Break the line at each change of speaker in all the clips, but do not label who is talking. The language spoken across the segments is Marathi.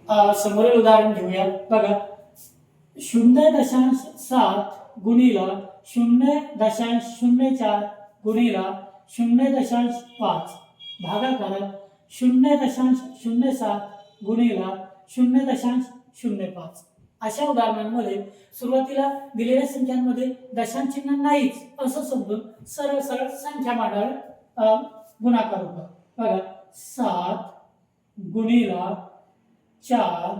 समोरील उदाहरण घेऊया बघा. 0.7 गुणिला 0.04 गुणिला 0.5 भागाकारात 0.07 गुणिला 0.05. अशा उदाहरणांमध्ये सुरुवातीला दिलेल्या संख्यांमध्ये दशांश चिन्ह नाहीच असं समजून सरळ सरळ संख्या मांडाव्या, गुणाकार होता बघा. 7 गुणिला 4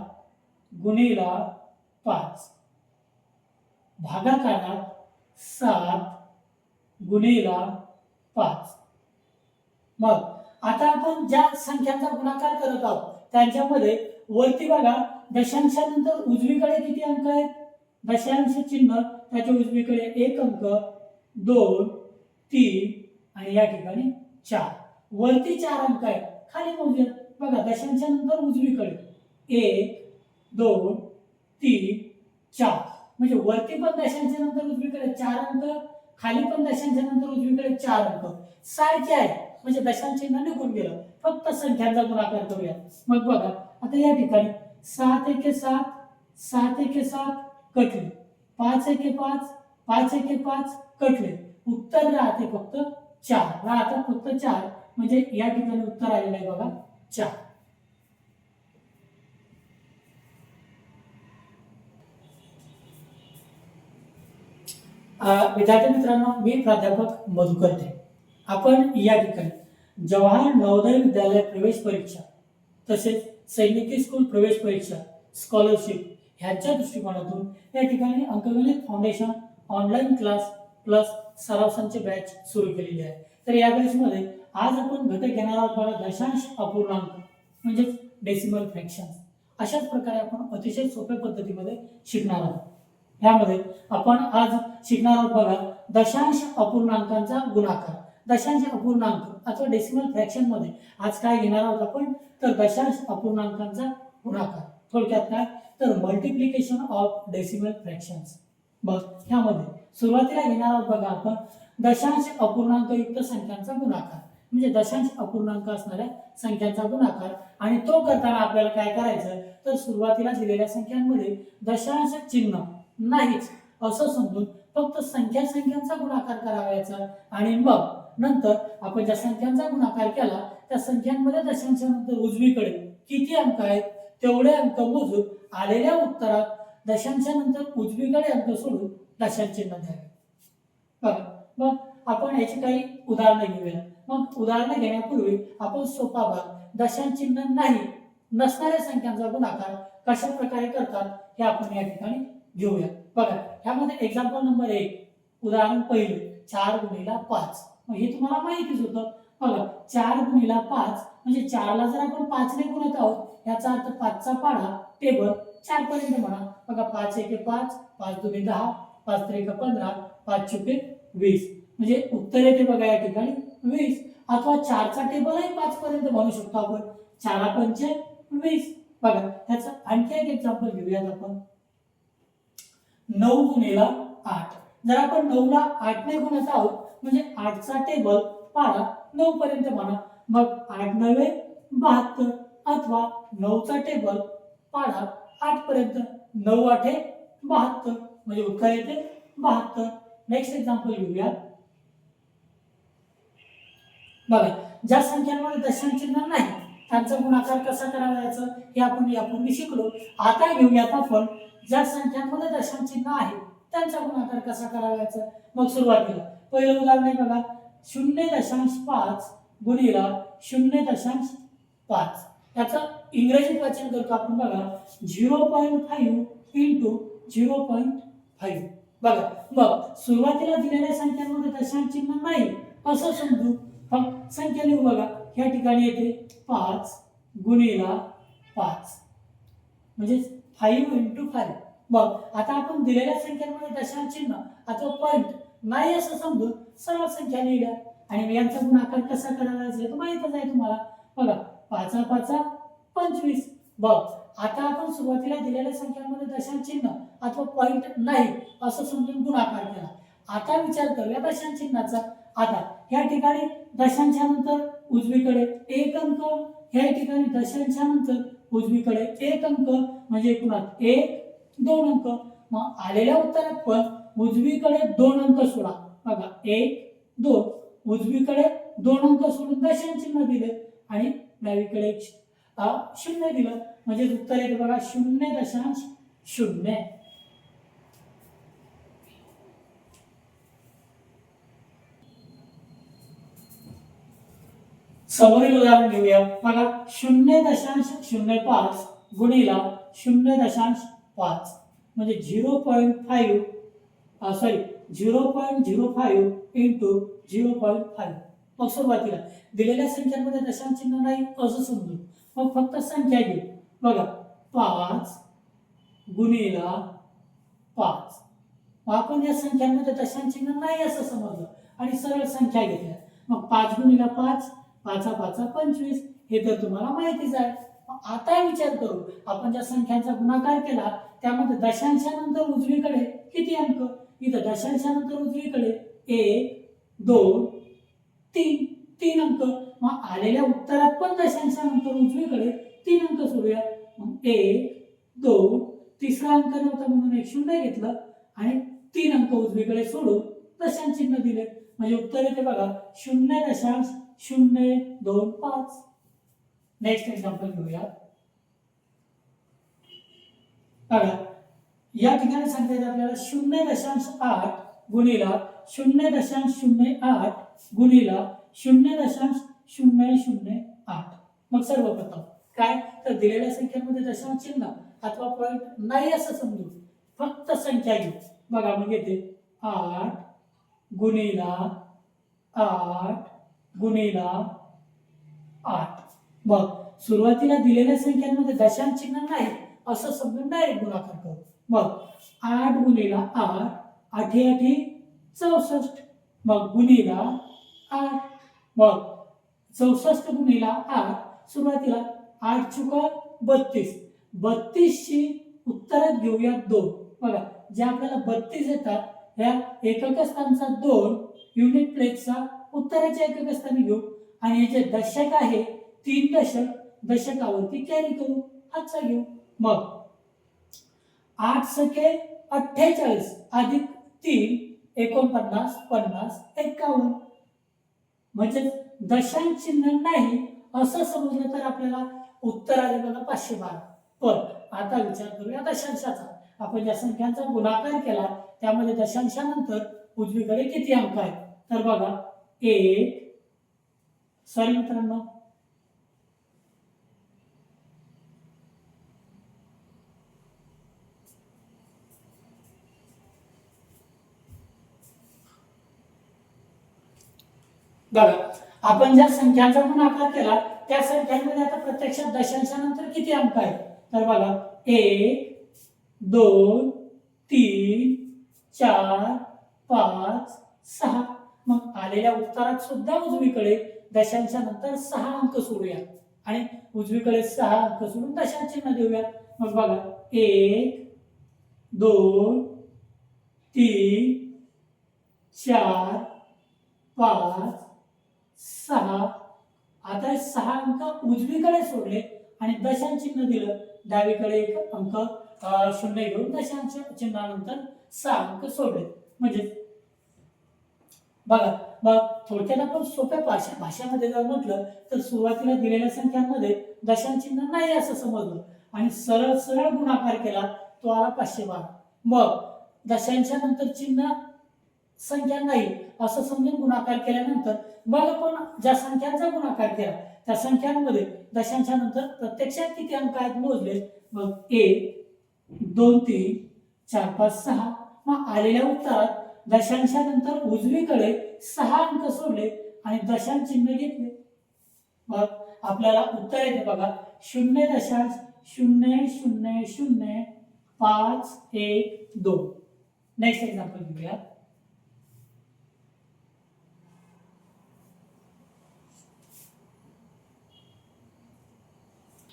गुणिला 5 भागाकारात 7 गुणिला 5. मग आता आपण ज्या संख्यांचा गुणाकार करत आहोत त्यांच्यामध्ये वरती बघा दशांशानंतर उजवीकडे किती अंक आहेत. दशांश चिन्ह त्याच्या उजवीकडे 1 अंक, 2, 3 आणि या ठिकाणी 4. वरती 4 अंक आहेत, खाली मोजूयात बघा. दशांशानंतर उजवीकडे 1, 2, 3, 4 म्हणजे वरती पण दशांच्या नंतर उजवीकडे 4 अंक, खाली पण दशांच्या नंतर उजवीकडे 4 अंक सारखे आहेत. म्हणजे दशांश चिन्ह निघून गेलं, फक्त संख्यांचा गुणाकार करूया. मग बघा आता या ठिकाणी 7 एके 7, 7 एके 7 कटले, 5 एके 5, 5 एके 5 कटले. उत्तर राहते फक्त 4, राहतात फक्त 4. म्हणजे या ठिकाणी उत्तर आलेलं आहे बघा 4. विद्यार्थी मित्रांनो, मी प्राध्यापक मधुकर ढे. आपण या ठिकाणी जवाहर नवोदय विद्यालय प्रवेश परीक्षा तसेच सैनिकी स्कूल प्रवेश परीक्षा स्कॉलरशिप ह्याच्या दृष्टिकोनातून या ठिकाणी अंकगणित फाउंडेशन ऑनलाईन क्लास प्लस सराव संच बॅच सुरू केलेली आहे. तर या बॅचमध्ये आज आपण घटक घेणार आहोत बघा दशांश अपूर्णांक म्हणजे डेसिमल फ्रॅक्शन्स. अशाच प्रकारे आपण अतिशय सोप्या पद्धतीमध्ये शिकणार आहोत. यामध्ये आपण आज शिकणार आहोत बघा दशांश अपूर्णांकांचा गुणाकार. दशांश अपूर्णांक अथवा डेसिमल फ्रॅक्शन मध्ये आज काय घेणार आहोत आपण, तर दशांश अपूर्णांकांचा गुणाकार. थोडक्यात काय, तर मल्टिप्लिकेशन ऑफ डेसिमल फ्रॅक्शन्स. बघ ह्यामध्ये सुरुवातीला घेणार आहोत बघा आपण दशांश अपूर्णांक युक्त संख्यांचा गुणाकार म्हणजे दशांश अपूर्णांक असणाऱ्या संख्यांचा गुणाकार. आणि तो करताना आपल्याला काय करायचं, तर सुरुवातीला दिलेल्या संख्यांमध्ये दशांश चिन्ह नाहीच असं समजून फक्त संख्यांचा गुणाकार करायचा. आणि मग नंतर आपण ज्या संख्यांचा गुणाकार केला त्या संख्यांमध्ये दशांशानंतर उजवीकडे किती अंक आहेत तेवढे अंक मोजून आलेल्या उत्तरात दशांशानंतर उजवीकडे अंक सोडून दशांश चिन्ह द्यावे. बघा मग आपण याची काही उदाहरणे घेऊया. मग उदाहरणे घेण्यापूर्वी आपण सोपा भाग दशांश चिन्ह नाही नसणाऱ्या संख्यांचा गुणाकार कशा प्रकारे करतात हे आपण या ठिकाणी घेऊया. बघा ह्यामध्ये एक्झाम्पल नंबर 1 उदाहरण पहिलं 4 गुणिला 5. मग हे तुम्हाला माहितीच होतं. बघा 4 गुणिला 5 म्हणजे 4 ला जर आपण 5 ने गुणत आहोत याचा अर्थ 5 चा पाढा टेबल 4 पर्यंत म्हणा. बघा 5 एके 5, 5 दुनी 10, 5 त्रिक 15, 5 चुके 20 म्हणजे उत्तर येते बघा या ठिकाणी 20. अथवा 4 चा टेबलही 5 पर्यंत म्हणू शकतो आपण. 4 पंचे 20. बघा त्याचं आणखी एक एक्झाम्पल घेऊयात आपण 9 गुणिला 8. जर आपण 9 ला 8 ने गुणत आहोत म्हणजे 8 चा टेबल पाढा 9 पर्यंत म्हणा. मग 8 9 72 अथवा 9 चा टेबल पाढा 8 पर्यंत 9 8 72 म्हणजे उत्तर येते 72. नेक्स्ट एक्झाम्पल घेऊया. बघा ज्या संख्यांमध्ये दशांश चिन्ह नाही त्यांचा गुणाकार कसा करायचा हे आपण यापूर्वी शिकलो. आता घेऊयात आपण ज्या संख्यांमध्ये दशांश चिन्ह आहे त्यांचा गुणाकार कसा करायचा. मग सुरुवातीला पहिलं उदाहरण आहे बघा 0.5 गुणिला 0.5. याचं इंग्रजीत वाचन करतो आपण बघा 0.5 इंटू 0.5. बघा मग सुरुवातीला दिलेल्या संख्यांमध्ये दशांश चिन्ह नाही असं समजू फक्त संख्या लिहू. बघा या ठिकाणी येते 5 गुणिला 5 म्हणजे 5 इंटू 5. मग आता आपण दिलेल्या संख्यांमध्ये दशांश चिन्ह अथवा पॉइंट नाही असं समजून सरळ संख्या लिहिल्या. आणि यांचा गुणाकार कसा करायचा हे माहितच आहे तुम्हाला. बघा 5 5 25. बघ आता आपण सुरुवातीला दिलेल्या संख्यांमध्ये दशांश चिन्ह अथवा पॉइंट नाही असं समजून गुणाकार केला. आता विचार करूया दशांश चिन्हाचा. आता या ठिकाणी दशांशानंतर उजवीकडे 1 अंक, या ठिकाणी दशांशानंतर उजवीकडे 1 अंक म्हणजे एकूणात 1 2 अंक. मग आलेल्या उत्तरात पण उजवीकडे 2 अंक सोडा. बघा 1 2 उजवीकडे 2 अंक सोडून दशांश चिन्ह दिले आणि डावीकडे 0 दिलं म्हणजे उत्तर येते बघा 0.0. समोरील उदाहरण घेऊया. बघा 0.05 गुणिला 0.5 म्हणजे 0.5 सॉरी 0.05 इंटू 0.5. मग सुरुवातीला दिलेल्या संख्यांमध्ये दशांश चिन्ह नाही असं समजू. मग फक्त संख्या घेऊ. बघा 5 गुणिला 5. आपण या संख्यांमध्ये दशांश चिन्ह नाही असं समजलं आणि सरळ संख्या घेतल्या. मग 5 गुणिला 5 5 5 25 हे तर तुम्हाला माहितीच आहे. आता विचार करू आपण ज्या संख्यांचा गुणाकार केला त्यामध्ये दशांशानंतर उजवीकडे किती अंक. इथं दशांशानंतर उजवीकडे 1 2 3 3 अंक. मग आलेल्या उत्तरात पण दशांशानंतर उजवीकडे 3 अंक सोडूया. मग 1 2 तिसरा अंक नव्हता म्हणून एक 0 घेतलं आणि 3 अंक उजवीकडे सोडून दशांश चिन्ह दिले म्हणजे उत्तर येते बघा 0.025. नेक्स्ट एक्झाम्पल घेऊया. बघा या ठिकाणी सांगता आपल्याला 0.8 गुणिला 0.08 गुणिला 0.008. मग सर्वप्रथम काय तर दिलेल्या संख्यांमध्ये दशांश चिन्ह अथवा पॉइंट नाही असं समजू. फक्त संख्या घेऊ. बघा मग येते 8 गुणिला 8 गुणिला 8. मग सुरुवातीला दिलेल्या संख्यांमध्ये दशांश चिन्ह नाही असं समजून डायरेक्ट गुणाकार करू. मग 8 गुणिला 8 8 64. मग गुणिला 8. मग 64 गुणिला 8 सुरुवातीला 8 चुका 32. 32 ची उत्तरात घेऊया 2. बघा जे आपल्याला 32 येतात ह्या एकक स्थानचा 2 युनिट प्लेसचा उत्तराच्या एकक स्थानी घेऊ आणि याचे दशक आहे 3 दशक दशकावरती कॅरी करू. हातचा घेऊ. मग 8 सके 48 अधिक 3 49 50 51. म्हणजे दशांश चिन्ह नाही असं समजलं तर आपल्याला उत्तर आले बघा 512. पण आता विचार करूया दशांशाचा. आपण ज्या संख्यांचा गुणाकार केला त्यामध्ये दशांशानंतर उजवीकडे किती अंक आहेत तर बघा 1 सॉरी मित्रांनो बघा आपण ज्या संख्यांचा गुणाकार केला त्या संख्यांमध्ये आता प्रत्यक्षात दशांशानंतर किती अंक आहेत तर बघा 1 2 3 4 5 6. मग आलेल्या उत्तरात सुद्धा उजवीकडे दशांशानंतर 6 अंक सोडूया आणि उजवीकडे 6 अंक सोडून दशांश चिन्ह देऊया. मग बघा 1 2 3 4 5 6. आता 6 अंक उजवीकडे सोडले आणि दशांश चिन्ह दिलं. डावीकडे एक अंक 0 घेऊन दशांश चिन्हानंतर 6 अंक सोडले. म्हणजे बघा मग थोडक्यात आपण सोप्या भाषेमध्ये जर म्हटलं तर सुरुवातीला दिलेल्या संख्यांमध्ये दशांश चिन्ह नाही असं समजलं आणि सरळ सरळ गुणाकार केला तो आला 512. मग दशांशानंतर चिन्ह संख्या नाही असं समजून गुणाकार केल्यानंतर मग आपण ज्या संख्यांचा गुणाकार केला त्या संख्यांमध्ये दशांशानंतर प्रत्यक्षात किती अंक आहेत मोजले. मग 1 2 3 4 5 6. मग आलेल्या उत्तरात दशांशानंतर उजवीकडे 6 अंक सोडले आणि दशांश चिन्ह घेतले. मग आपल्याला उत्तर येते बघा 0.0000512. नेक्स्ट एक्झाम्पल घेऊया.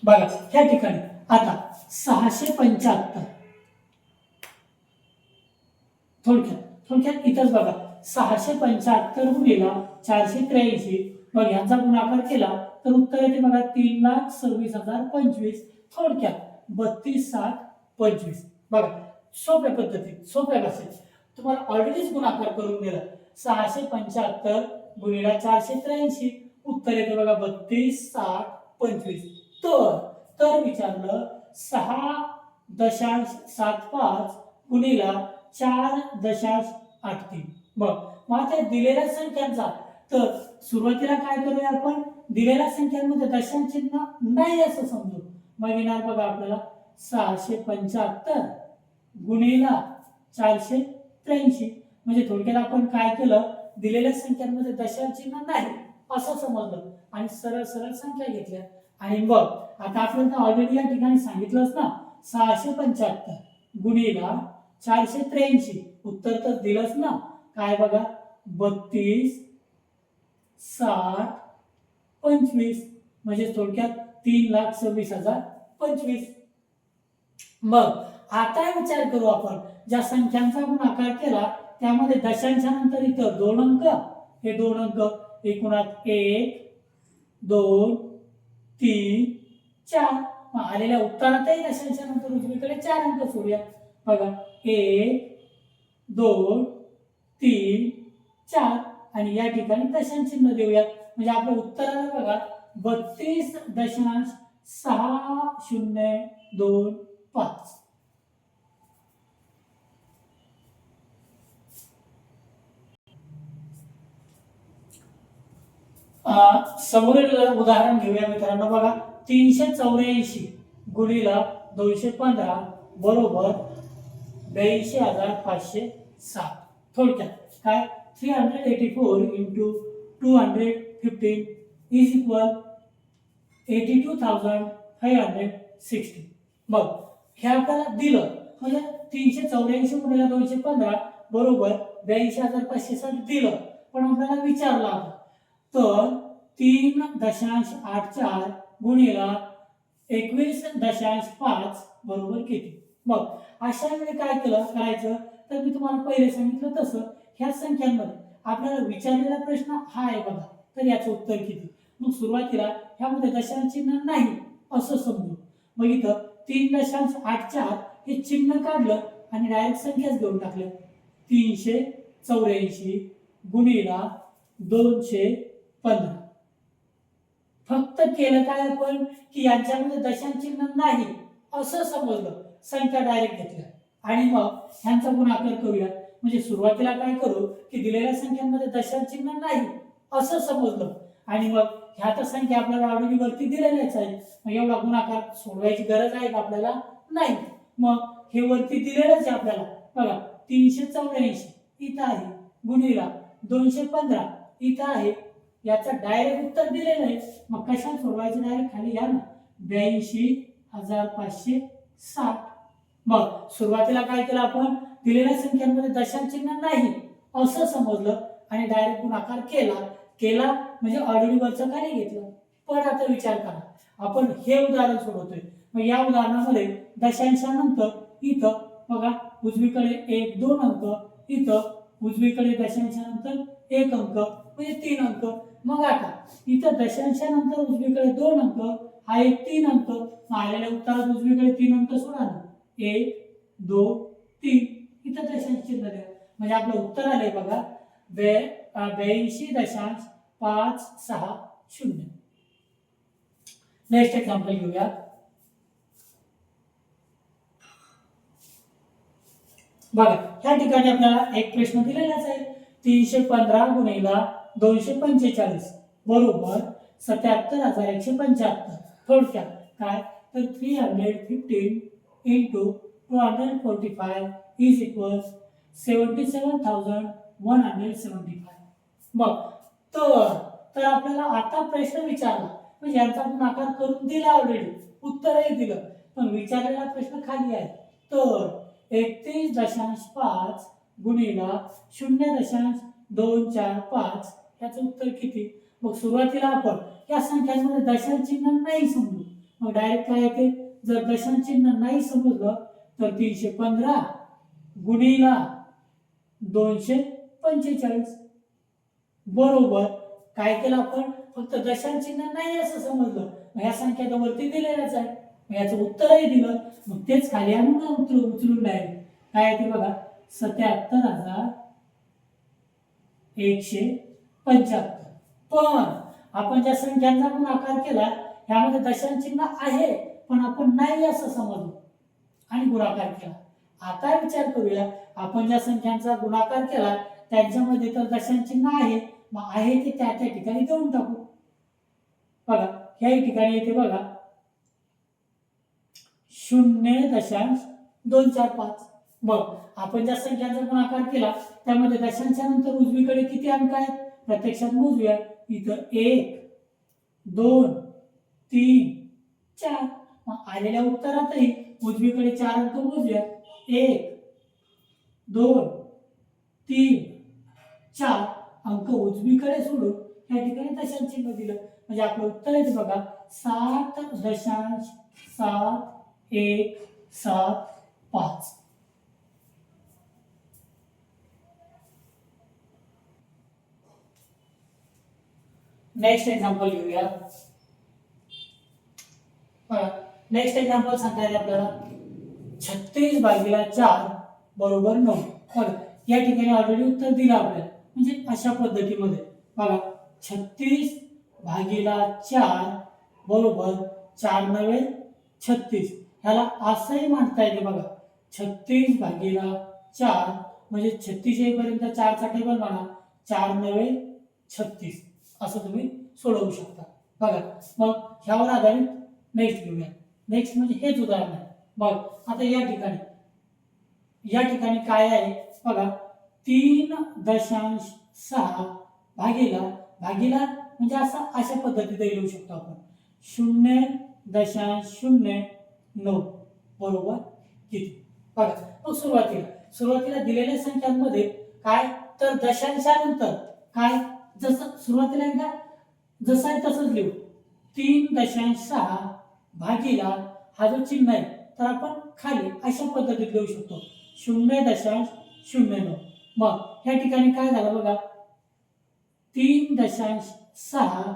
बघा ह्या ठिकाणी आता 675 थोडक्यात इथंच बघा 675 गुणिला 483 मग ह्याचा गुणाकार केला तर उत्तर येते बघा 3,26,025. थोडक्यात 32, 60, 25. बघा सोप्या पद्धतीत सोप्या भाषेत तुम्हाला ऑलरेडीच गुणाकार करून दिला. 675 गुणिले 483 उत्तर येते बघा 32, 60, 25. तर विचारलं 6.75 गुणिले 4.83. मग आता दिलेल्या संख्यांचा तर सुरुवातीला काय करूया आपण दिलेल्या संख्यांमध्ये दशांश चिन्ह नाही असं समजू. मग येणार बघा आपल्याला 675 गुणिले 483. म्हणजे थोडक्यात आपण काय केलं दिलेल्या संख्यांमध्ये दशांश चिन्ह नाही असं समजलं आणि सरळ सरळ संख्या घेतल्या. आणि मग आता आपल्याला ऑलरेडी या ठिकाणी सांगितलंच ना 675 गुणिले 483 उत्तर तर दिलंच ना काय बघा 32, 60, 25. म्हणजे थोडक्यात 3,26,025. मग आता विचार करू आपण ज्या संख्यांचा गुणाकार केला त्यामध्ये दशांशानंतर इथं 2 अंक हे 2 अंक एकूणात 1, 2, 3, 4. मग आलेल्या उत्तरातही दशांशानंतर उजवीकडे 4 अंक सोडूया. बघा 1, 2, 3, 4 आणि या ठिकाणी दशांश चिन्ह देऊया. म्हणजे आपलं उत्तर आलं बघा 32.6025. समोरील उदाहरण घेऊया मित्रांनो. बघा 384 गुणिले 215 बरोबर 82,507. थोडक्यात काय 384 into 215 is equal 82,560. मग हे आपल्याला दिलं म्हणजे 384 गुणिले 215 बरोबर 82,560 दिलं. पण आपल्याला विचारलं आता तर 3.84 गुणिले 21.5 बरोबर किती. मग अशा वेळी काय करायचं तर मी तुम्हाला पहिले सांगितलं तसं ह्या संख्यांमध्ये आपल्याला विचारलेला प्रश्न हा आहे बघा तर याचं उत्तर किती. मग सुरुवातीला ह्यामध्ये दशांश चिन्ह नाही असं समजू. मग इथं 3.84 हे चिन्ह काढलं आणि डायरेक्ट संख्याच घेऊन टाकल्या. 384 गुणिले 215. फक्त केलं काय आपण की यांच्यामध्ये दशांश चिन्ह नाही असं समजलं संख्या डायरेक्ट घेतल्या आणि मग ह्यांचा गुणाकार करूया. म्हणजे सुरुवातीला काय करू की दिलेल्या संख्यांमध्ये दशांश चिन्ह नाही असं समजलं आणि मग ह्या तर संख्या आपल्याला ऑलरेडी वरती दिलेल्याच आहे. मग एवढा गुणाकार सोडवायची गरज आहे का आपल्याला नाही. मग हे वरती दिलेलंच आहे आपल्याला. बघा 384 इथं आहे गुणिले 215 इथं आहे. याचं डायरेक्ट उत्तर दिलेलं आहे. मग कशाला सोडवायचं डायरेक्ट खाली या ना 82,560. मग सुरुवातीला काय केलं आपण दिलेल्या संख्यांमध्ये दशांश चिन्ह नाही असं समजलं आणि डायरेक्ट गुणाकार केला म्हणजे ऑलरेडी वरचं खाली घेतलं. पण आता विचार करा आपण हे उदाहरण सोडवतोय. मग या उदाहरणामध्ये दशांशानंतर इथं बघा उजवीकडे 1, 2 अंक इथं उजवीकडे दशांशानंतर 1 अंक म्हणजे 3 अंक. मग आता इथं दशांशानंतर उजवीकडे 2 अंक हा एक 3 अंक. आलेल्या उत्तरात उजवीकडे 3 अंक सोडा ना 1, 2, 3 इथं दशांश चिन्ह द्या. म्हणजे आपलं उत्तर आलंय बघा 82.560. नेक्स्ट एक्झाम्पल घेऊया. बघा ह्या ठिकाणी आपल्याला एक प्रश्न दिलेलाच आहे. 315 गुणिले 245 बरोबर 77,175. थोडक्यात काय तर 315 into 245 is equal 77,175. मग तर आपल्याला आता प्रश्न विचारला म्हणजे यांचा गुणाकार करून दिला ऑलरेडी उत्तरही दिलं पण विचारलेला प्रश्न खाली आहे. तर 31.5 गुणिले 0.245 याचं उत्तर किती. मग सुरुवातीला आपण या संख्यांमध्ये दशांश चिन्ह नाही समजू. मग डायरेक्ट काय येते जर दशांश चिन्ह नाही समजलं तर 315 गुणिले 245 बरोबर काय केलं आपण, फक्त दशांश चिन्ह नाही असं समजलं, मग ह्या संख्या तर वरती दिलेल्याच आहे, मग याचं उत्तरही दिलं, मग तेच खाली आणून उचलून डायरेक्ट काय आहे ते बघा, 77,175. पण आपण ज्या संख्यांचा गुणाकार केला ह्यामध्ये दशांश चिन्ह आहे, पण आपण नाही असं समजलं आणि गुणाकार केला. आता विचार करूया, आपण ज्या संख्यांचा गुणाकार केला त्यांच्यामध्ये तर दशांश चिन्ह आहे, मग आहे ते त्या त्या ठिकाणी देऊन टाकू. बघा ह्याही ठिकाणी येते बघा 0.245. मग आपण ज्या संख्यांचा गुणाकार केला त्यामध्ये दशांशानंतर उजवीकडे किती अंक आहेत प्रत्यक्षात मोजूया. इथं 1 2 3 4. मग आलेल्या उत्तरातही उजवीकडे 4 अंक मोजूया. 1 2 3 4 अंक उजवीकडे सोडून या ठिकाणी दशांश चिन्ह दिलं, म्हणजे आपलं उत्तर येते बघा 7.7175. नेक्स्ट एक्झाम्पल घेऊया. नेक्स्ट एक्झाम्पल सांगता येईल आपल्याला 36/4 बरोबर 9. बघा या ठिकाणी ऑलरेडी उत्तर दिलं आपल्याला, म्हणजे अशा पद्धतीमध्ये बघा 36/4 बरोबर 4 9 36. ह्याला असंही म्हणता येते बघा 36/4 म्हणजे 36 येईपर्यंत 4 चा टेबल म्हणा, 4 9 36 असं तुम्ही सोडवू शकता. बघा मग ह्यावर आधारित नेक्स्ट घेऊया. नेक्स्ट म्हणजे हेच उदाहरण आहे. मग आता या ठिकाणी काय आहे बघा 3.6 भागीला म्हणजे अशा पद्धतीने लिहू शकतो आपण 0.09 बरोबर किती. बघा मग सुरुवातीला दिलेल्या संख्यांमध्ये काय तर दशांशानंतर काय जसं सुरुवातीला एकदा जसं आहे तसंच लिहू. 3.6 भागीला हा जो चिन्ह आहे तर आपण खाली अशा पद्धतीत लिहू शकतो 0.09. मग या ठिकाणी काय झालं बघा 3.6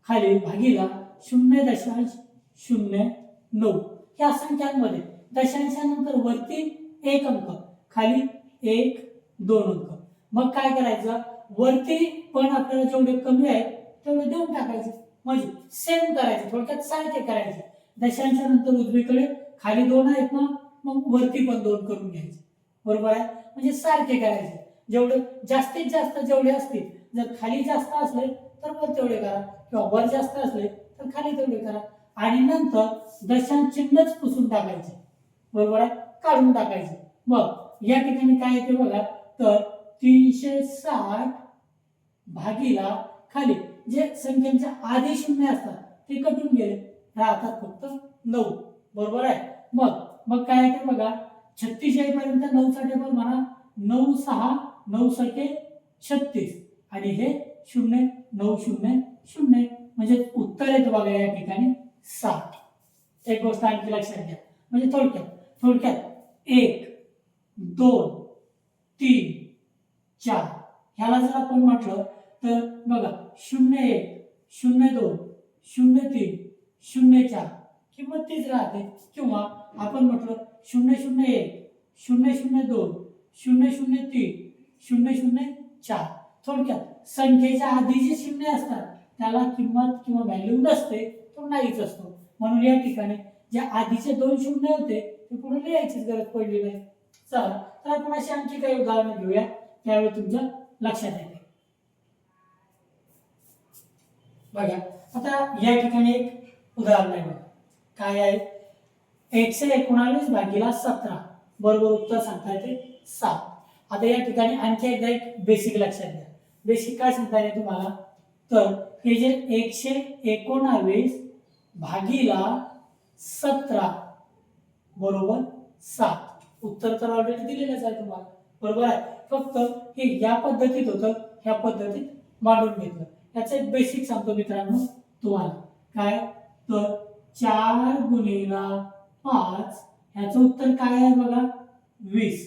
खाली भागीला 0.09. या संख्यांमध्ये दशांशानंतर वरती 1 अंक, खाली 1 2 अंक. मग काय करायचं, वरती पण आपल्याला जेवढे कमी आहे तेवढे देऊन टाकायचे, म्हणजे सेम करायचे, थोडक्यात सारखे करायचे. दशांशानंतर उजवीकडे खाली 2 आहेत ना, मग वरती पण 2 करून घ्यायचे. बरोबर आहे, म्हणजे सारखे करायचे. जेवढे जास्तीत जास्त जेवढे असतील, जर खाली जास्त असले तर वर तेवढे करा, किंवा वर जास्त असले तर खाली तेवढे करा, आणि नंतर दशांश चिन्हच पुसून टाकायचे. बरोबर आहे, काढून टाकायचे. मग या ठिकाणी काय येते बघा तर 360 भागीला खाली जे संख्यांच्या आधी शून्य असतात ते कटून गेले, राहतात फक्त 9. बरोबर आहे. मग काय येते बघा 36 येईपर्यंत 9 चा टेबल म्हणा, 9 6 9 सके 36 आणि हे 0 9 0 0, म्हणजे उत्तर येतं बघा या ठिकाणी 7. एक गोष्ट आणखी लक्षात घ्या, म्हणजे थोडक्यात 1 2 3 4 ह्याला जर आपण म्हटलं तर बघा 01 02 03 04 किंमत तीच राहते, किंवा आपण म्हटलं 001 002 003 004. थोडक्यात संख्येच्या आधी जे शून्य असतात त्याला किंमत किंवा व्हॅल्यू नसते, तो नाहीच असतो. म्हणून या ठिकाणी जे आधीचे 2 शून्य होते ते पुढे लिहायचीच गरज पडली नाही. चला तर आपण अशी आणखी काही उदाहरणं घेऊया, त्यावेळी तुमच्या लक्षात येते. बघा आता या ठिकाणी एक उदाहरण आहे बघा, काय आहे 119/17 बरोबर उत्तर सांगता येते 7. आता या ठिकाणी आणखी एकदा एक बेसिक लक्षात घ्या. बेसिक काय सांगता येते तुम्हाला, तर हे जे 119/17 बरोबर 7 उत्तर तर ऑलरेडी दिलेलंच आहे तुम्हाला. बरोबर आहे, फक्त हे या पद्धतीत होतं, ह्या पद्धतीत मांडून घेतलं. याचं एक बेसिक सांगतो मित्रांनो तुम्हाला, काय तर 4 गुणिला 5 ह्याचं उत्तर काय आहे बघा 20.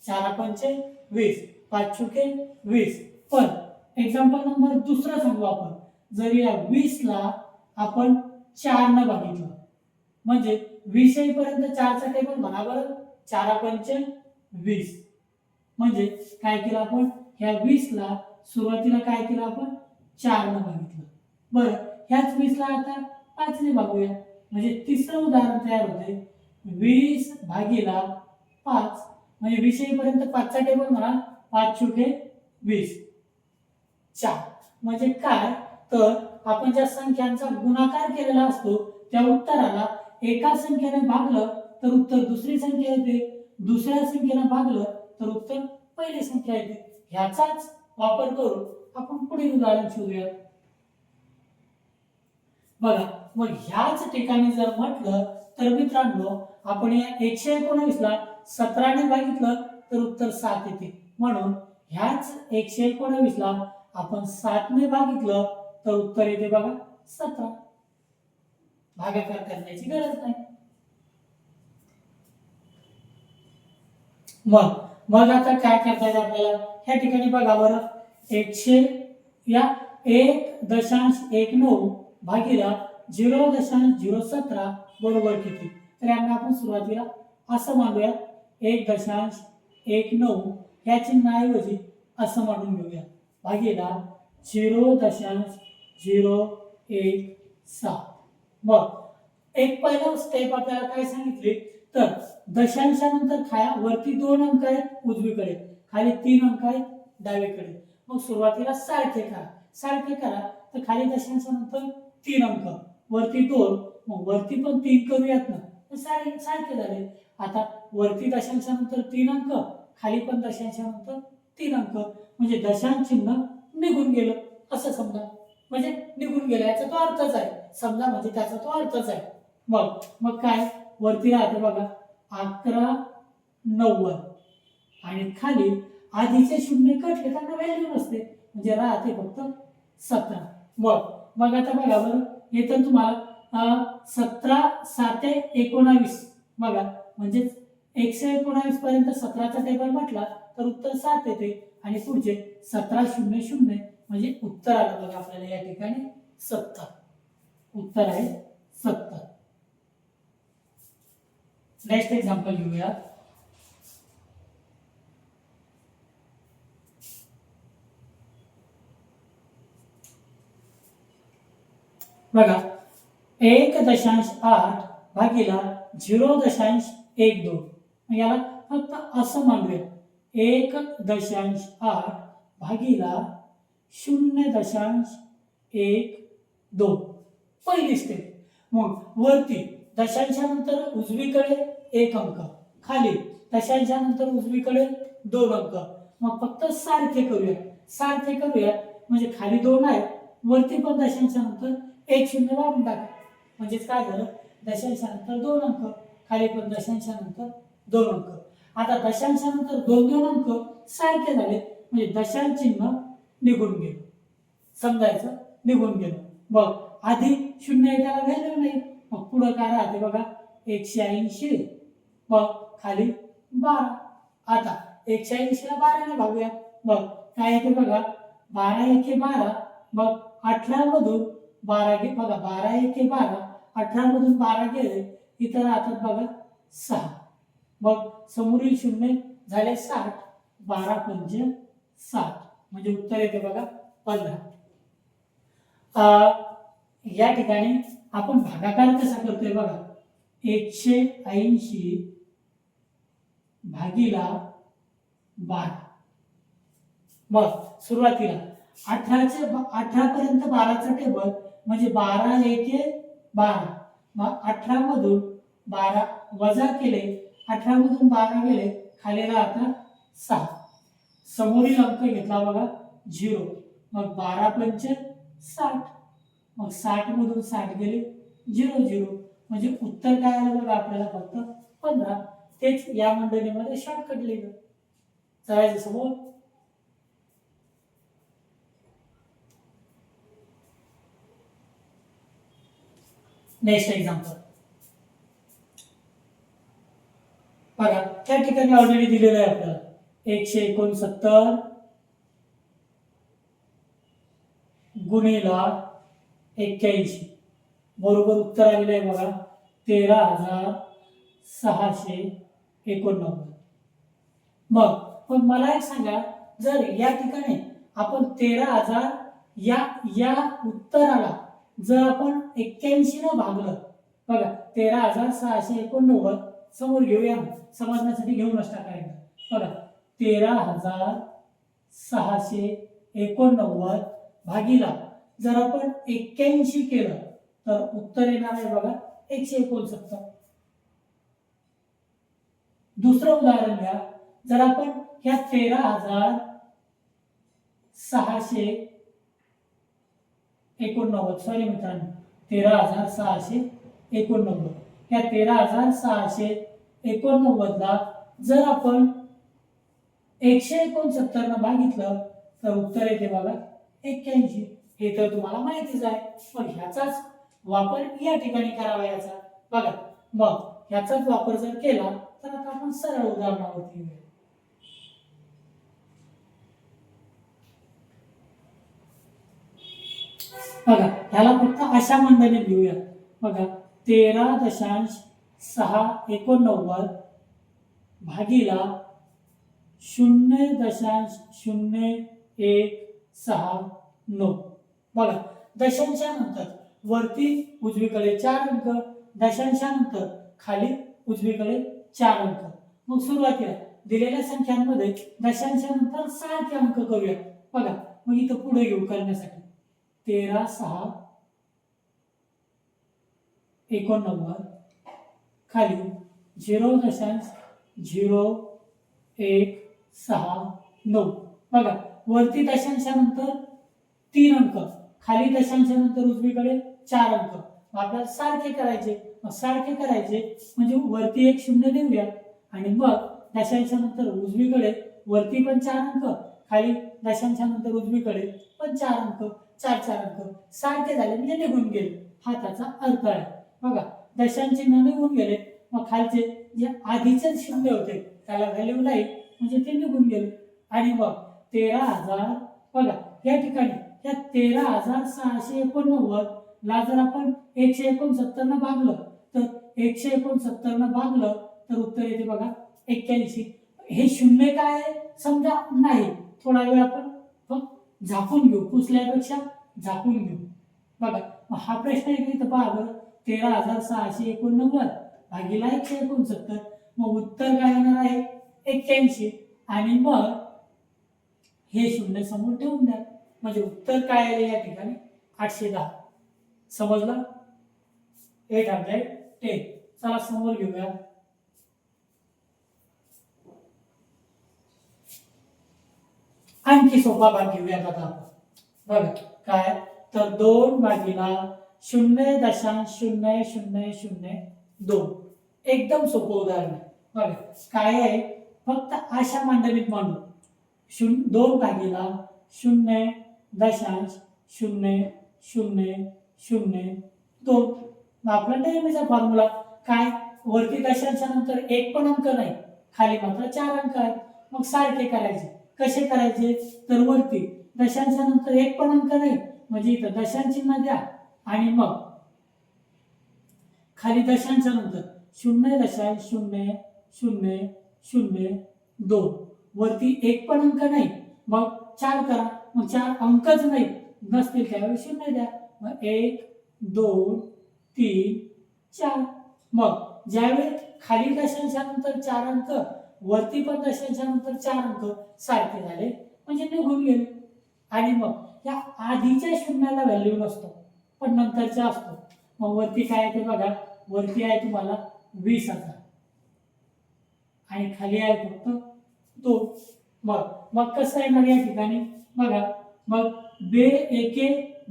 4 पंचे 20, 5 चुके 20. पण एक्झाम्पल नंबर दुसरा सांगू आपण. जर या 20 ला आपण 4 न भागितलं म्हणजे 20 येईपर्यंत 4चा टेबल म्हणा बरं. 4 पंच 20 म्हणजे काय केलं आपण, ह्या 20 ला सुरुवातीला काय केलं आपण, 4 न भागितलं. बरं, ह्याच 20 ला आता 5 ने भागूया म्हणजे तिसरं उदाहरण तयार होते. 20 भागिला 5 म्हणजे 20 येईपर्यंत 5चा टेबल म्हणा. 5 छुटे 20 4. म्हणजे काय, तर आपण ज्या संख्यांचा गुणाकार केलेला असतो त्या उत्तराला एका संख्येने भागलं तर उत्तर दुसरी संख्या येते, दुसऱ्या संख्येने भागलं तर उत्तर पहिली संख्या येते. ह्याचाच वापर करून आपण पुढील उदाहरण शोधूया. बघा, मग ह्याच ठिकाणी जर म्हटलं तर मित्रांनो, आपण या 119 ला 17 ने भागितलं तर उत्तर 7 येते. म्हणून ह्याच 119 ला आपण 7 ने भागितलं तर उत्तर येते बघा 17. भागाकार करण्याची गरज नाही. मग आता काय करता येईल आपल्याला, ह्या ठिकाणी बघा बरं, 100 या 1.19 भागिला 0.017 बरोबर किती. तर यांना आपण सुरुवातीला असं मांडूया, 1.19 या चिन्हाऐवजी असं मांडून घेऊया भागिला 0.017. मग एक पहिला स्टेप आपल्याला काय सांगितले, तर दशांशानंतर वरती 2 अंक आहेत उजवीकडे, खाली 3 अंक आहेत डावीकडे. मग सुरुवातीला सारखे करा तर खाली दशांशानंतर 3 अंक, वरती 2, मग वरती पण 3 करूयात ना, तर सारखे झाले. आता वरती दशांशानंतर 3 अंक, खाली पण दशांशानंतर 3 अंक, म्हणजे दशांश चिन्ह निघून गेलं असं समजा. म्हणजे निघून गेला याचा तो अर्थच आहे, समजा म्हणजे त्याचा तो अर्थच आहे. मग काय वरती राहते बघा 11.90 आणि खाली आधीचे शून्य कटले त्यांना व्हॅल्यू नसते म्हणजे राहते फक्त 17. मग आता बघा बरं, हे तर तुम्हाला 17 7 19 बघा, म्हणजे 119 पर्यंत 17चा टेबल म्हटला तर उत्तर 7 येते आणि पुढचे 1700 म्हणजे उत्तर आलं बघा आपल्याला या ठिकाणी 70. उत्तर आहे 70. नेक्स्ट एक्झाम्पल घेऊया. बघा, 1.8 भागिला 0.12 याला फक्त असं मांडूया, 1.8 भागिला 0.12. पहिली स्टेप. मग वरती दशांशानंतर उजवीकडे 1 अंक, खाली दशांशानंतर उजवीकडे 2 अंक. मग फक्त सारखे करूया म्हणजे खाली 2 आहे, वरती पण दशांशानंतर 1 शून्य वाढून टाका म्हणजेच काय झालं, दशांशानंतर 2 अंक, खाली पण दशांशानंतर 2 अंक. आता दशांशानंतर 2 अंक सारखे झाले म्हणजे दशांश चिन्ह निघून गेलं, समजायचं निघून गेलं. मग आधी शून्य आहे त्याला व्हॅल्यू नाही, मग पुढे काय राहते बघा 180, मग खाली 12. आता 180 ला 12 ने भागूया, मग काय येते बघा 12 एके 12, मग 18 मधून 12 गे बघा 12 एके 12, 18 मधून 12 गेले इथं राहतात बघा 6. मग समोरील शून्य झाले 60, 12 पंच 60 म्हणजे उत्तर येते बघा 15. या ठिकाणी आपण भागाकार कसा करतोय बघा, 180 भागिला 12. मग सुरुवातीला 18 पर्यंत 12चा टेबल म्हणजे 12 एके 12, मग 18 मधून 12 वजा केले, 18 मधून 12 गेले, खाली राहतात 6. समोरील अंक घेतला बघा 0, मग 12 पंच 60, मग 60 मधून 60 गेले 0 म्हणजे उत्तर काय आलं बघा आपल्याला फक्त 15. तेच या मंडळीमध्ये शॉर्टकट लिहिलं. चलायचं समोर. नेक्स्ट एक्झाम्पल बघा, त्या ठिकाणी ऑलरेडी दिलेलं आहे आपल्याला 169 गुणिला 81, बरोबर उत्तर आलेलं आहे बघा 13,689. मग पण मला एक सांगा, जर या ठिकाणी आपण 13,000 या या उत्तराला जर आपण 81 न भागलं, बघा 13,689 समोर घेऊया, समजण्यासाठी घेऊनच टाकायचं. बघा 13,689 भागीला जर आपण 81 केलं तर उत्तर येणार आहे बघा 169. दुसरं उदाहरण घ्या, जर आपण ह्या 13,689 सॉरी मित्रांनो 13,689 ह्या 13,689 ला जर आपण 169 न भागितलं तर उत्तर येते बघा 81. हे तर तुम्हाला माहितीच आहे, पण ह्याचाच वापर या ठिकाणी करावा याचा. बघा मग ह्याचाच वापर जर केला तर आता आपण सरळ उदाहरणावरती येऊया. बघा ह्याला फक्त अशा मंडळीत घेऊया. बघा 13,689 भागीला 0.0169. बघा दशांशानंतर वरती उजवीकडे 4 अंक, दशांशानंतर खाली उजवीकडे 4 अंक. मग सुरुवातीला दिलेल्या संख्यांमध्ये दशांशानंतर सारखे अंक करूया. बघा मग इथं पुढे घेऊ करण्यासाठी 13,689 खाली 0.0169. बघा वरती दशांशानंतर 3 अंक, खाली दशांशानंतर उजवीकडे 4 अंक. आपल्याला सारखे करायचे, सारखे करायचे म्हणजे वरती एक शून्य देऊया आणि मग दशांशानंतर उजवीकडे वरती पण 4 अंक, खाली दशांशानंतर उजवीकडे पण 4 अंक, 4 अंक सारखे झाले म्हणजे निघून गेले, हा त्याचा अर्थ आहे. बघा दशांश चिन्ह निघून गेले, मग खालचे जे आधीचे शून्य होते त्याला व्हॅल्यू नाही म्हणजे ते निघून गेले. आणि मग 13,000 बघा या ठिकाणी या 13,689 ला जर आपण 169 न भागलं तर 169 न भागलं तर उत्तर येते बघा 81. हे शून्य काय आहे समजा नाही, थोडा वेळ आपण फक्त झाकून घेऊ, पुसल्यापेक्षा झाकून घेऊ. बघा मग हा प्रश्न आहे की इथं पहा बरं 13,689 भागीला 169, मग उत्तर काय येणार आहे 81. आणि मग हे शून्य समोर ठेवून द्या म्हणजे उत्तर काय आले या ठिकाणी 810. समजलं? 810. चला समोर घेऊया. आणखी सोपा भाग घेऊयात आता आपण. बघा काय तर 2 भागीला 0.0002. एकदम सोपं उदाहरण आहे. बघा काय आहे फक्त अशा मांडणीत मांडू 2 भागीला 0.0002. आपला नेहमीचा फॉर्म्युला काय, वरती दशांशा नंतर एक पण अंक नाही, खाली मात्र 4 अंक आहेत. मग सारखे करायचे. कसे करायचे तर वरती दशांशानंतर एक पण अंक नाही म्हणजे इथं दशांश चिन्ह द्या आणि मग खाली दशांशानंतर 0.0002. वरती एक पण अंक नाही मग 4 करा, मग 4 अंकच नाही नसतील त्यावेळी 0 द्या. मग 1 2 3 4. मग ज्यावेळी खाली दशांशानंतर 4 अंक, वरती पण दशांशानंतर 4 अंक सारखे झाले म्हणजे निघून गेले. आणि मग या आधीच्या शून्याला व्हॅल्यू नसतो पण नंतरचा असतो. मग वरती काय आहे ते बघा, वरती आहे तुम्हाला 20,000 आणि खाली आहे फक्त 2. मग कसं येणार या ठिकाणी बघा, मग बे एके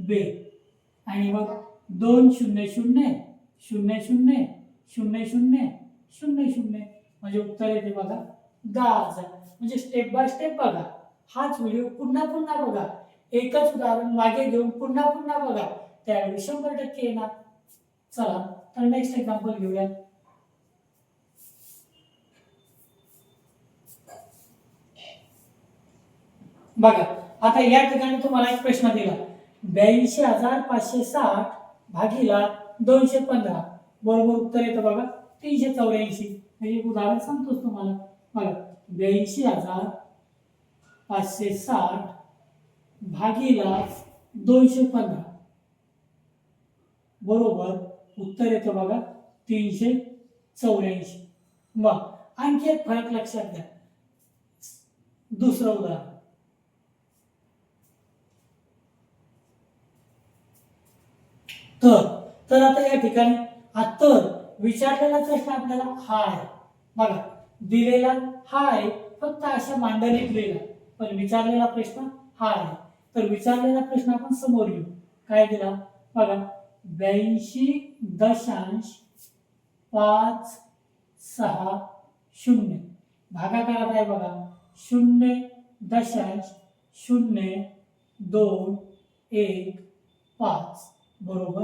बे आणि मग 2 0 0 0 0 0 0 0 0 म्हणजे उत्तर येते बघा 10,000. म्हणजे स्टेप बाय स्टेप बघा, हाच व्हिडिओ पुन्हा पुन्हा बघा, एकच उदाहरण मागे घेऊन पुन्हा पुन्हा बघा, त्यावेळी 100% येणार. चला तर नेक्स्ट एक्झाम्पल घेऊया. बघा आता या ठिकाणी तुम्हाला एक प्रश्न दिला, 82,560 भागीला 215 बरोबर उत्तर येतं बघा 384. म्हणजे उदाहरण सांगतोच तुम्हाला बघा 82,560 भागीला 215 बरोबर उत्तर येतं बघा 384. मग आणखी एक फरक लक्षात घ्या. दुसरं उदाहरण तर आता या ठिकाणी तर विचारलेला प्रश्न आपल्याला हा आहे बघा. दिलेला हा आहे फक्त अशा मांडणीत लिहिला, पण विचारलेला प्रश्न हा आहे. तर विचारलेला प्रश्न आपण समोर लिहू. काय दिला बघा 82,560 भागाकारात आहे बघा 0.00215 बरोबर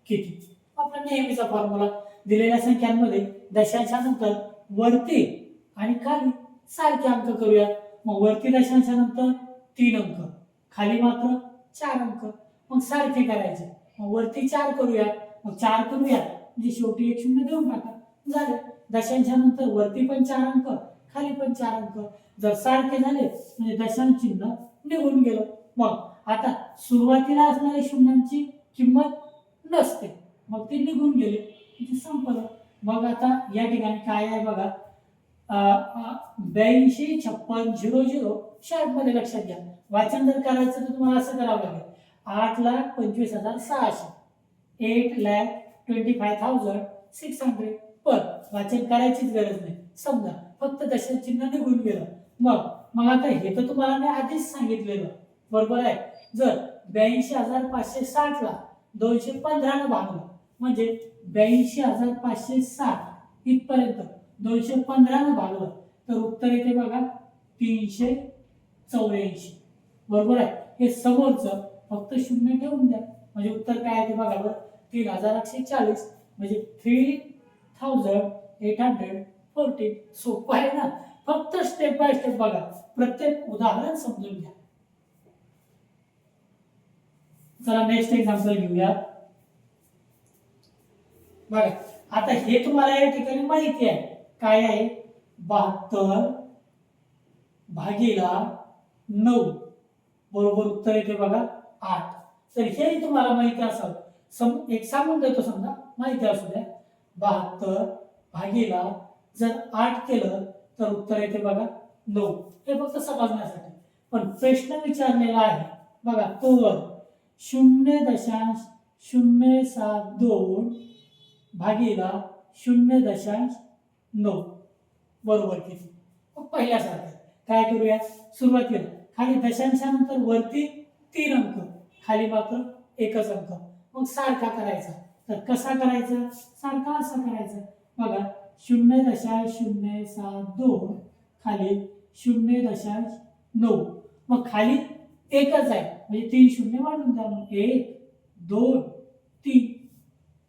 किती. आपला नेहमीचा फॉर्म्युला दिलेल्या संख्यांमध्ये दशांशानंतर वरती आणि खाली सारखे अंक करूया. मग वरती दशांशानंतर 3 अंक, खाली मात्र 4 अंक. मग सारखे करायचे. मग वरती 4 करूया, मग 4 करूया म्हणजे शेवटी एक शून्य देऊन टाका, झाले. दशांशानंतर वरती पण 4 अंक, खाली पण 4 अंक. जर सारखे झाले म्हणजे दशांश चिन्ह निघून गेलं. मग आता सुरुवातीला असणाऱ्या शून्यांची किंमत नसते, मग ते निघून गेले म्हणजे संपलं. मग आता या ठिकाणी काय आहे बघा 82,56,00 शॉर्ट मध्ये लक्षात घ्या. वाचन जर करायचं तर तुम्हाला असं करावं लागेल 8,25,600 8,25,600. पण वाचन करायचीच गरज नाही. समजा फक्त दशांश चिन्ह निघून गेलं. मग आता हे तर तुम्हाला मी आधीच सांगितलेलं बरोबर आहे. जर 82,560 ला 215 ने भागलं म्हणजे 82,560 इथपर्यंत 215 ने भागलं तर उत्तर येते बघा 384 बरोबर आहे. हे समोरचं फक्त शून्य ठेवून द्या म्हणजे उत्तर काय येते बघा बरं 3,140 म्हणजे 3,840. सोपं आहे ना. फक्त स्टेप बाय स्टेप बघा, प्रत्येक उदाहरण समजून घ्या. चला नेक्स्ट एक्झाम्पल घेऊया. बघा आता हे तुम्हाला या ठिकाणी माहिती आहे काय आहे 72 भागीला 9 बरोबर उत्तर येते बघा 8. तर हे तुम्हाला माहिती असावं. एक सांगून देतो समजा माहिती असू द्या 72 भागीला जर 8 केलं तर उत्तर येते बघा 9. हे फक्त समजण्यासाठी. पण प्रश्न विचारलेला आहे बघा तर 0.072 भागीला 0.9 बरोबर किती. मग पहिल्यासारखं काय करूया. सुरुवातीला खाली दशांशानंतर वरती 3 अंक, खाली मात्र एकच अंक. मग सारखा करायचा. तर कसा करायचा. सारखा असा करायचा बघा 0.072 खाली 0.9. मग खाली एकच आहे म्हणजे 3 शून्य वाढून द्या. मग 1 2 3.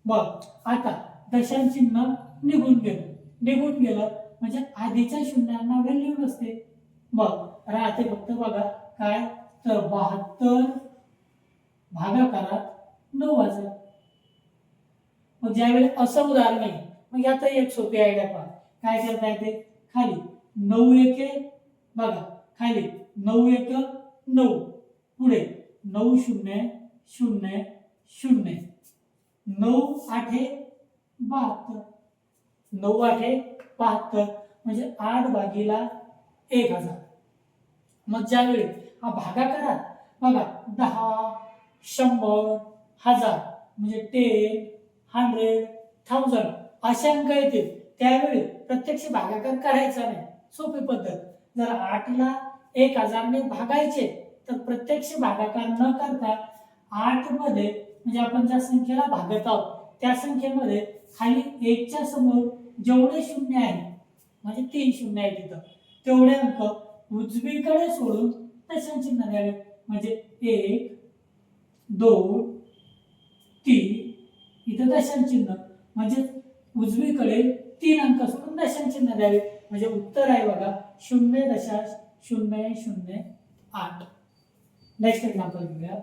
मग आता दशांश चिन्ह निघून गेलं म्हणजे आधीच्या शून्यांना व्हॅल्यू नसते. मग राहते फक्त बघा काय तर 72 भागाकारात 9,000. मग ज्यावेळी असं उदाहरण आहे मग यात एक सोपी आयडिया पहा. काय करता येते खाली 9 एके बघा खाली 9 एक 9 पुढे 9 0 0 0 9 आठे 72 9 आठे 72 म्हणजे 8 भागीला 1,000. मग ज्यावेळी हा भागाकारात बघा 10 100 1000 म्हणजे 10 100 1000 असे अंक येतील त्यावेळी प्रत्यक्ष भागाकार करायचा नाही. सोपी पद्धत. जर 8 ला 1,000 ने भागायचे तर प्रत्यक्ष भागाकार न करता 8 मध्ये म्हणजे आपण ज्या संख्येला भागत आहोत त्या संख्येमध्ये खाली 1 च्या समोर जेवढे शून्य आहे म्हणजे 3 शून्य आहे तिथं तेवढे अंक उजवीकडे सोडून दशांश चिन्ह द्यावे. म्हणजे 1 2 3 इथं दशांश चिन्ह म्हणजे उजवीकडे 3 अंक सोडून दशांश चिन्ह द्यावे. म्हणजे उत्तर आहे बघा 0.008. नेक्स्ट एक्झाम्पल घेऊया.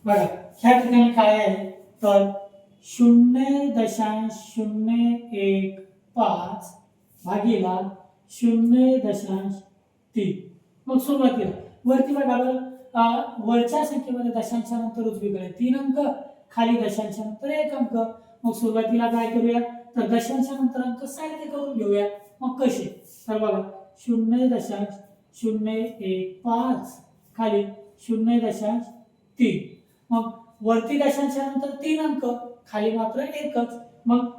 बघा ह्या ठिकाणी काय आहे तर 0.015 भागीला 0.3. मग सुरुवातीला वरती बघा वरच्या संख्येमध्ये दशांशानंतर उजवीकडे 3 अंक, खाली दशांशानंतर 1 अंक. मग सुरुवातीला काय करूया तर दशांशानंतर अंक सारखे करून घेऊया. मग कसे तर बघा 0.015 खाली 0.3. मग वरती दशांशानंतर 3 अंक, खाली मात्र एकच. मग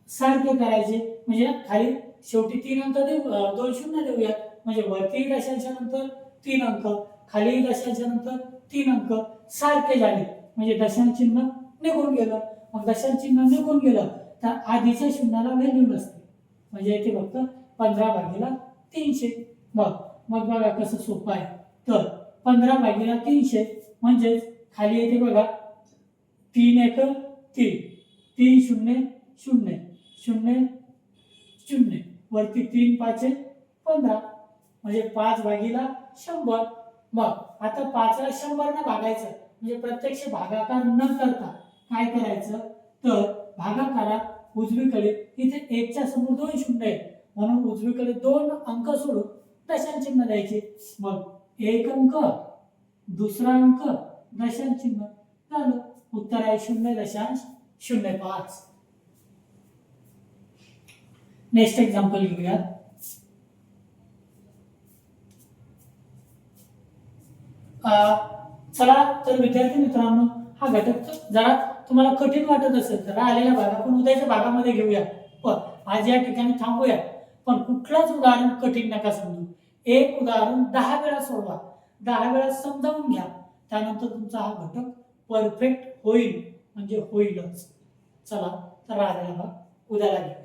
सारखे करायचे म्हणजे खाली शेवटी 3 अंक देऊ, 2 शून्य देऊया. म्हणजे वरती दशांशानंतर 3 अंक, खाली दशांशानंतर 3 अंक सारखे झाले म्हणजे दशांश चिन्ह निघून गेलं. मग दशांश चिन्ह निघून गेलं तर आधीच्या शून्याला व्हॅल्यू नसते म्हणजे इथे फक्त 15/300. मग मग बघा कसं सोपं आहे तर 15/300 म्हणजे खाली येते बघा 3 1 3, 3 0 0 0 0, वरती 3 5 15 म्हणजे 5/100. मग आता 5ला 100 ने भागायचं म्हणजे प्रत्यक्ष भागाकार न करता काय करायचं तर भागाकारात उजवीकडे इथे 1 च्या समोर 2 शून्य आहेत म्हणून उजवीकडे 2 अंक सोडून दशांश चिन्ह द्यायचे. मग 1 अंक, दुसरा अंक, दशांश चिन्ह झालं. उत्तर आहे 0.05. नेक्स्ट एक्झाम्पल घेऊया. चला तर विद्यार्थी मित्रांनो हा घटक जरा तुम्हाला कठीण वाटत असेल तर आलेला भाग आपण उद्याच्या भागामध्ये घेऊया. पण आज या ठिकाणी थांबूया. पण कुठलाच उदाहरण कठीण नका समजू. एक उदाहरण 10 वेळा सोडवा, 10 वेळा समजावून घ्या, त्यानंतर तुमचा हा घटक परफेक्ट होईल म्हणजे होईलच. चला तर आलेला भाग उद्याला घेऊया.